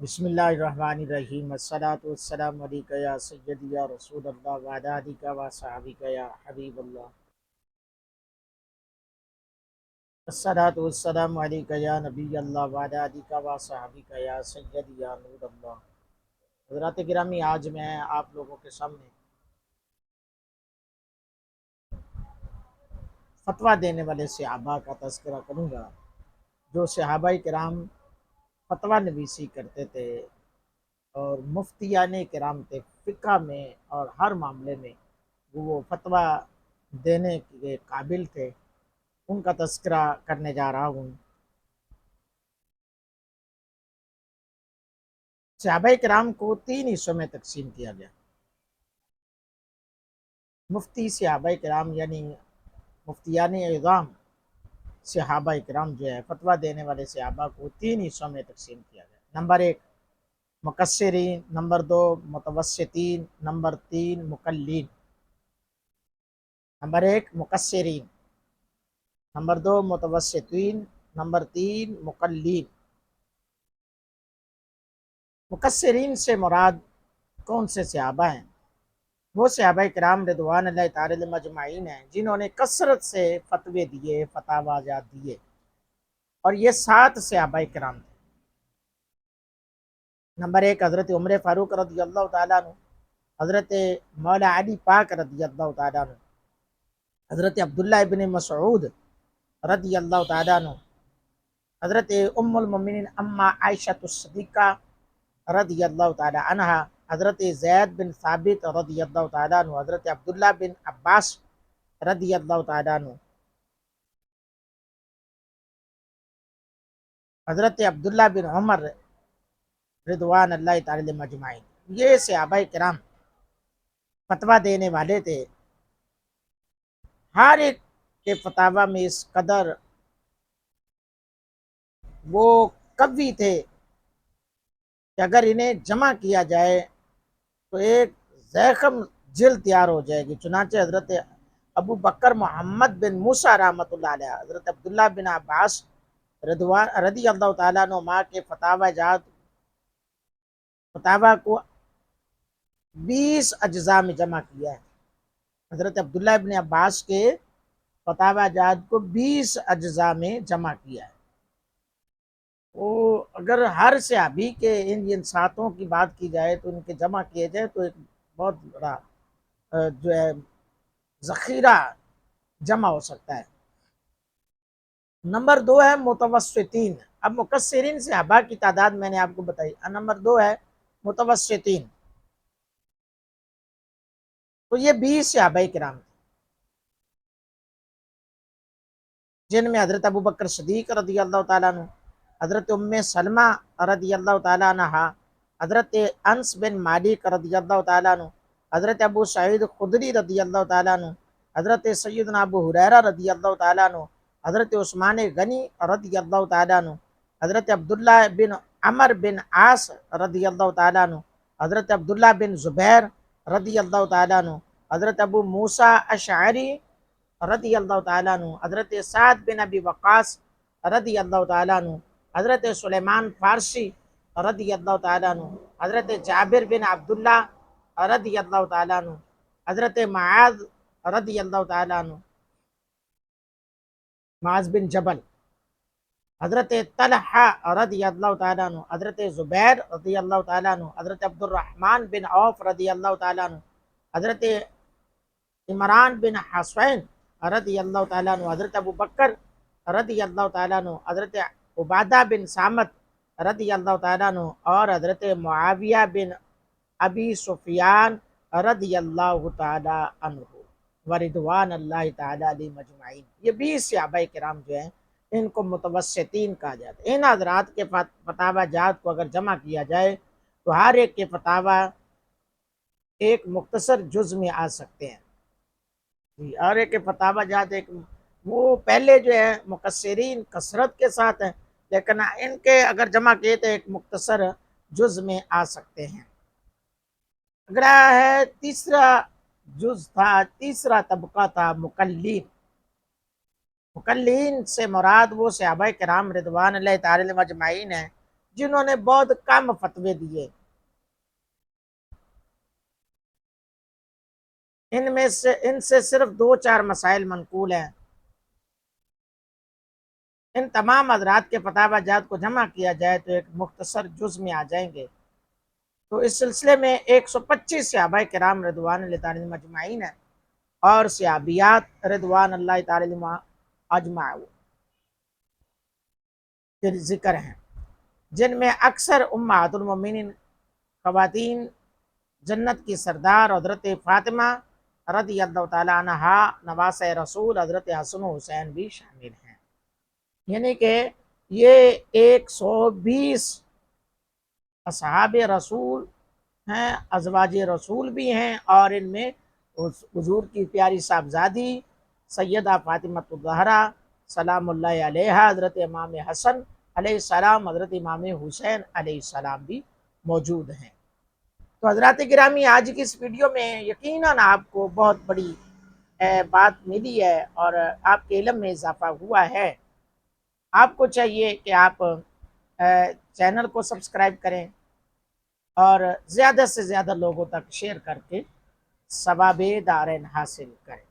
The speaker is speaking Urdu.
بسم اللہ الرحمن الرحیم الصلاۃ والسلام علیک یا سیدی یا رسول اللہ وعلی آلک و صحابک یا حبیب اللہ الصلاۃ والسلام علیک یا نبی اللہ وعلی آلک و صحابک یا سیدی یا نور اللہ۔ حضرات گرامی، آج میں آپ لوگوں کے سامنے فتویٰ دینے والے صحابہ کا تذکرہ کروں گا جو صحابہ کرام فتویٰ نویسی کرتے تھے اور مفتیان کرام تھے فقہ میں، اور ہر معاملے میں وہ فتویٰ دینے کے قابل تھے۔ ان کا تذکرہ کرنے جا رہا ہوں۔ صحابہ کرام کو تین حصوں میں تقسیم کیا گیا۔ مفتی صحابہ کرام یعنی مفتیان اعظام صحابہ کرام جو ہے فتویٰ دینے والے صحابہ کو تین حصوں میں تقسیم کیا گیا۔ نمبر ایک مقصرین، نمبر دو متوسطین، نمبر تین مقلین۔ نمبر ایک مقصرین، نمبر دو متوسطین، نمبر تین مقلین۔ مقصرین سے مراد کون سے صحابہ ہیں؟ وہ صحابہ کرام رضوان اللہ تعالی علیہم اجمعین ہیں جنہوں نے کثرت سے فتوے دیے، فتاویٰ دیے، اور یہ 7 صحابہ کرام تھے۔ نمبر ایک حضرت عمر فاروق رضی اللہ تعالیٰ عنہ، حضرت مولا علی پاک رضی اللہ تعالیٰ عنہ، حضرت عبداللہ ابن مسعود رضی اللہ تعالیٰ عنہ، حضرت ام المؤمنین اما عائشہ الصدیقہ رضی اللہ تعالیٰ عنہ، حضرت زید بن ثابت رضی اللہ تعالیٰ عنہ، حضرت عبداللہ بن عباس رضی اللہ تعالیٰ عنہ، حضرت عبداللہ بن عمر رضوان اللہ تعالی علیہم اجمعین۔ یہ صحابہ کرام فتویٰ دینے والے تھے۔ ہر ایک کے فتاویٰ میں اس قدر وہ قوی تھے کہ اگر انہیں جمع کیا جائے تو ایک زخم جلد تیار ہو جائے گی۔ چنانچہ حضرت ابو بکر محمد بن موسیٰ رحمۃ اللہ علیہ، حضرت عبداللہ بن عباس رضی اللہ تعالیٰ عنہ کے فتاویٰ کو 20 اجزاء میں جمع کیا ہے۔ حضرت عبداللہ بن عباس کے فتاویٰ جات کو 20 اجزاء میں جمع کیا ہے۔ وہ اگر ہر صحابی کے ان ساتوں کی بات کی جائے تو ان کے جمع کیے جائے تو ایک بہت بڑا جو ہے ذخیرہ جمع ہو سکتا ہے۔ نمبر دو ہے متوسطین۔ اب مقصرین صحابہ کی تعداد میں نے آپ کو بتائی، نمبر دو ہے متوسطین، تو یہ 20 صحابہ کرام تھے جن میں حضرت ابو بکر صدیق رضی اللہ تعالیٰ عنہ، حضرت ام سلمہ رضی اللہ تعالیٰ عنہ، حضرت انس بن مالک رضی اللہ تعالیٰ عنہ، حضرت ابو سعید خدری رضی اللہ تعالیٰ عنہ، حضرت سیدنا ابو ہریرہ رضی اللہ تعالیٰ عنہ، حضرت عثمان غنی رضی اللہ تعالیٰ عنہ، حضرت عبداللہ بن عمر بن عاص رضی اللہ تعالیٰ عنہ، حضرت عبداللہ بن زبیر رضی اللہ تعالیٰ عنہ، حضرت ابو موسیٰ اشعری رضی اللہ تعالیٰ عنہ، حضرت سعد بن ابی وقاص رضی اللہ تعالیٰ عنہ، حضرت سلیمان فارسی رضی اللہ تعالیٰ عنہ، حضرت جابر بن عبداللہ رضی اللہ تعالیٰ عنہ، حضرت معاذ رضی اللہ تعالیٰ عنہ، معاذ بن جبل، حضرت طلحہ رضی اللہ تعالیٰ عنہ، حضرت زبیر رضی اللہ تعالیٰ عنہ، حضرت عبد الرحمن بن عوف رضی اللہ تعالیٰ عنہ، حضرت عمران بن حسین رضی اللہ تعالیٰ عنہ، حضرت ابو بکر رضی اللہ تعالیٰ عنہ، حضرت عبادہ بن سامت رضی اللہ تعالیٰ عنہ، اور حضرت معاویہ بن ابی سفیان رضی اللہ تعالیٰ عنہ ورضوان اللہ تعالیٰ علیہ مجمعین۔ یہ 20 صحابہ کرام جو ہیں ان کو متوسطین کہا جاتا ہے۔ ان حضرات کے فتاویٰ جات کو اگر جمع کیا جائے تو ہر ایک کے فتاویٰ ایک مختصر جز میں آ سکتے ہیں۔ اور ایک فتاویٰ جات ایک وہ پہلے جو ہے مقصرین کثرت کے ساتھ ہیں، لیکن ان کے اگر جمع کیے تو ایک مختصر جز میں آ سکتے ہیں۔ اگلا ہے تیسرا جز تھا، تیسرا طبقہ تھا مقلین۔ مقلین سے مراد وہ صحابہ کرام رضوان اللہ تعالی علیہم اجمعین ہیں جنہوں نے بہت کم فتوے دیے، ان سے صرف 2-4 مسائل منقول ہیں۔ ان تمام حضرات کے فتاوی جات کو جمع کیا جائے تو ایک مختصر جز میں آ جائیں گے۔ تو اس سلسلے میں 125 صحابہ کرام رضوان اللہ تعالی مجمعین ہیں، اور صحابیات رضوان اللہ تعالی اجمعین کے ذکر ہیں، جن میں اکثر امہات المومنین خواتین جنت کی سردار حضرت فاطمہ رضی اللہ تعالیٰ عنہا، نواسۂ رسول حضرت حسن و حسین بھی شامل ہیں۔ یعنی کہ یہ 120 اصحاب رسول ہیں، ازواج رسول بھی ہیں، اور ان میں حضور کی پیاری صاحبزادی سیدہ فاطمہ الزہرا سلام اللہ علیہا، حضرت امام حسن علیہ السلام، حضرت امام حسین علیہ السلام بھی موجود ہیں۔ تو حضرات گرامی، آج کی اس ویڈیو میں یقیناً آپ کو بہت بڑی بات ملی ہے اور آپ کے علم میں اضافہ ہوا ہے۔ آپ کو چاہیے کہ آپ چینل کو سبسکرائب کریں اور زیادہ سے زیادہ لوگوں تک شیئر کر کے ثواب دارین حاصل کریں۔